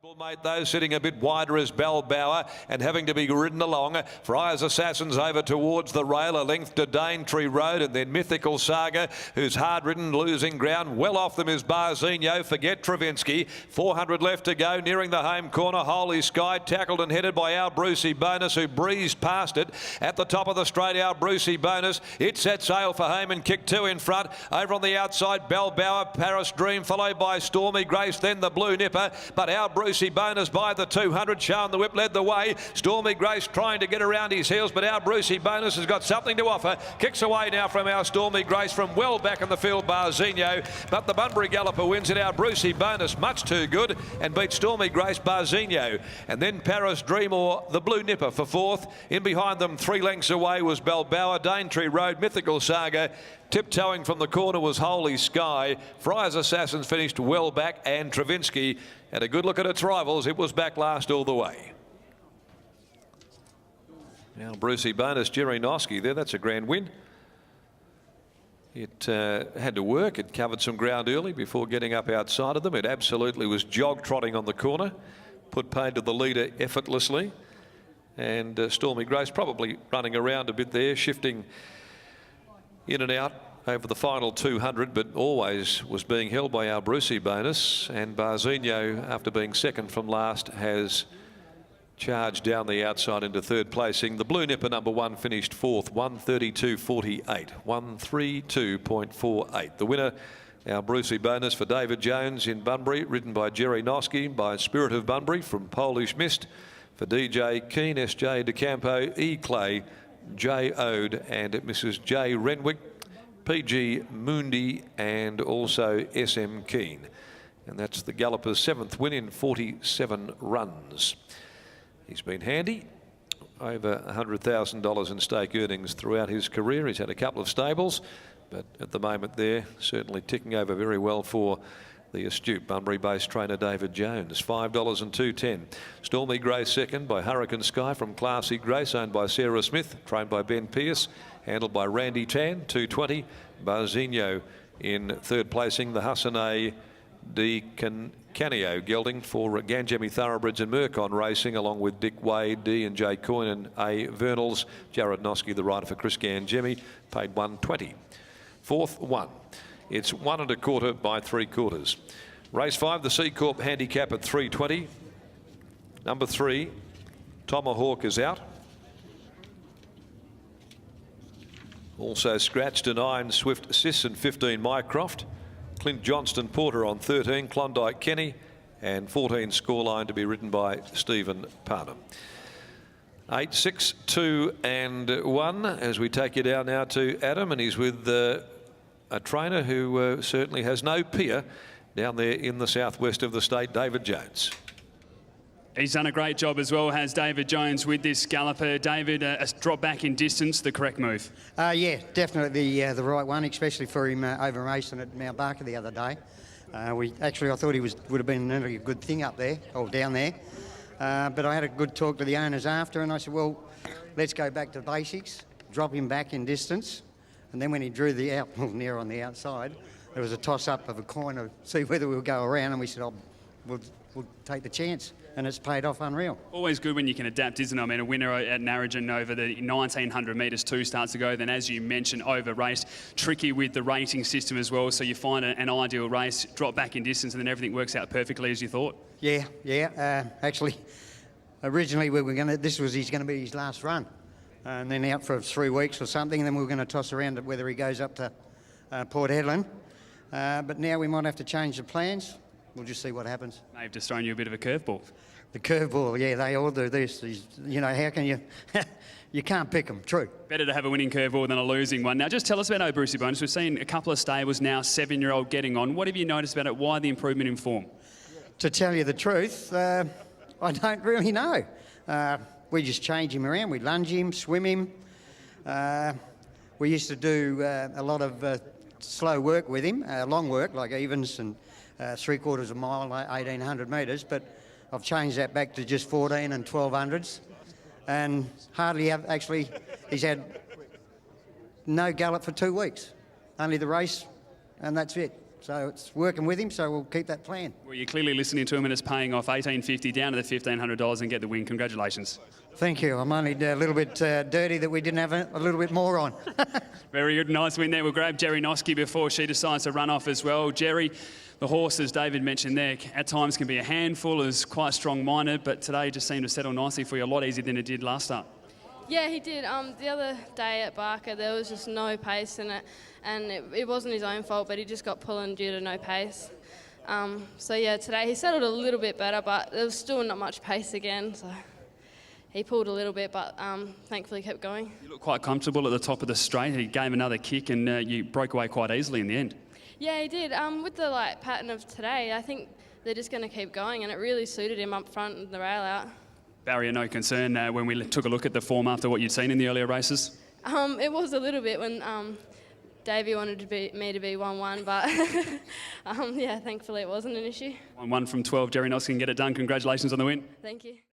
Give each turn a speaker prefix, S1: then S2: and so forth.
S1: Mate, those sitting a bit wider is Balboa and having to be ridden along. Friar's Assassins over towards the rail, a length to Daintree Road, and then Mythical Saga, who's hard ridden, losing ground. Well off them is Barzinho. Forget Travinsky. 400 left to go, nearing the home corner. Holy Sky tackled and headed by our Brucey Bonus, who breezed past it. At the top of the straight, our Brucey Bonus. It set sail for home and kicked two in front. Over on the outside, Balboa, Paris Dream, followed by Stormy Grace, then the Blue Nipper. But our Brucey Bonus by the 200, Sean the Whip led the way. Stormy Grace trying to get around his heels, but our Brucey Bonus has got something to offer. Kicks away now from our Stormy Grace from well back in the field, Barzinho. But the Bunbury Galloper wins it. Our Brucey Bonus much too good and beats Stormy Grace, Barzinho. And then Paris Dream or the Blue Nipper for fourth. In behind them, 3 lengths away was Balboa, Daintree Road, Mythical Saga. Tiptoeing from the corner was Holy Sky. Friar's Assassins finished well back, and Travinsky had a good look at its rivals. It was back last all the way. Now Brucey Bonus, Jerry Noski there. That's a grand win. It had to work. It covered some ground early before getting up outside of them. It absolutely was jog trotting on the corner. Put paid to the leader effortlessly. And Stormy Grace probably running around a bit there, shifting in and out over the final 200, but always was being held by our Brucey Bonus. And Barzinho, after being second from last, has charged down the outside into third placing. The Blue Nipper number 1 finished fourth, 132.48, 132.48. The winner, our Brucey Bonus for David Jones in Bunbury, ridden by Jerry Noski, by Spirit of Bunbury from Polish Mist, for DJ Keane, SJ DeCampo, E. Clay, J. Ode and Mrs. J. Renwick, PG Mundi and also SM Keane. And that's the Galloper's 7th win in 47 runs. He's been handy. Over $100,000 in stake earnings throughout his career. He's had a couple of stables, but at the moment there, certainly ticking over very well for the astute Bunbury-based trainer David Jones. $5.02.10. Stormy Grace second by Hurricane Sky from Classy Grace, owned by Sarah Smith, trained by Ben Pearce, handled by Randy Tan, $2.20. Barzinho in third placing. The Hassanay de Canio gelding for Ganjemi Thoroughbreds and Mercon Racing, along with Dick Wade, D and J Coyne and A Vernals. Jared Noski, the rider for Chris Ganjemi, paid $1.20. Fourth one. It's 1 1/4 by 3/4. Race 5, the C Corp handicap at 320. Number 3, Tomahawk is out. Also scratched to 9, Swift Sis and 15, Mycroft. Clint Johnston Porter on 13, Klondike Kenny, and 14 scoreline to be ridden by Stephen Parnham. 8, 6, 2 and 1 as we take you down now to Adam, and he's with a trainer who certainly has no peer down there in the southwest of the state, David Jones.
S2: He's done a great job as well, has David Jones, with this galloper. David, a drop back in distance, the correct move?
S3: Yeah, definitely the right one, especially for him over racing at Mount Barker the other day. I thought he would have been a good thing up there, or down there. But I had a good talk to the owners after, and I said, well, let's go back to basics, drop him back in distance. And then when he drew the out, well, near on the outside, there was a toss-up of a coin to see whether we'll go around, and we said, oh, we'll take the chance. And it's paid off unreal.
S2: Always good when you can adapt, isn't it? I mean, a winner at Narrogin over the 1900 metres 2 starts to go. Then, as you mentioned, over raced. Tricky with the rating system as well. So you find an ideal race, drop back in distance, and then everything works out perfectly as you thought. Yeah.
S3: Actually, originally he's going to be his last run. And then out for 3 weeks or something, and then we're going to toss around whether he goes up to Port Hedland. But now we might have to change the plans. We'll just see what happens.
S2: They've just thrown you a bit of a curveball.
S3: The curveball, yeah, they all do this. You know, how can you... you can't pick them, true.
S2: Better to have a winning curveball than a losing one. Now, just tell us about Brucey Bonus. We've seen a couple of stables now, 7-year-old getting on. What have you noticed about it? Why the improvement in form?
S3: To tell you the truth, I don't really know. We just change him around. We lunge him, swim him. We used to do a lot of slow work with him, long work, like evens and 3/4 of a mile, 1,800 metres. But I've changed that back to just 14 and 1200s. And he's had no gallop for 2 weeks. Only the race, and that's it. So it's working with him, so we'll keep that plan.
S2: Well, you're clearly listening to him and it's paying off. $18.50 down to the $1,500 and get the win. Congratulations.
S3: Thank you. I'm only a little bit dirty that we didn't have a little bit more on.
S2: Very good, nice win there. We'll grab Jerry Noski before she decides to run off as well. Jerry, the horse, as David mentioned there, at times can be a handful, is quite strong-minded, but today just seemed to settle nicely for you, a lot easier than it did last start.
S4: Yeah, he did. The other day at Barker, there was just no pace in it, and it wasn't his own fault, but he just got pulling due to no pace. So yeah, today he settled a little bit better, but there was still not much pace again, so he pulled a little bit, but thankfully kept going.
S2: You look quite comfortable at the top of the straight. He gave another kick and you broke away quite easily in the end.
S4: Yeah, he did. With the pattern of today, I think they're just going to keep going, and it really suited him up front and the rail out.
S2: Barrier no concern when we took a look at the form after what you'd seen in the earlier races?
S4: It was a little bit when Davey wanted me to be 1-1, but yeah, thankfully it wasn't an issue.
S2: 1-1 from 12. Jerry Noski can get it done. Congratulations on the win.
S4: Thank you.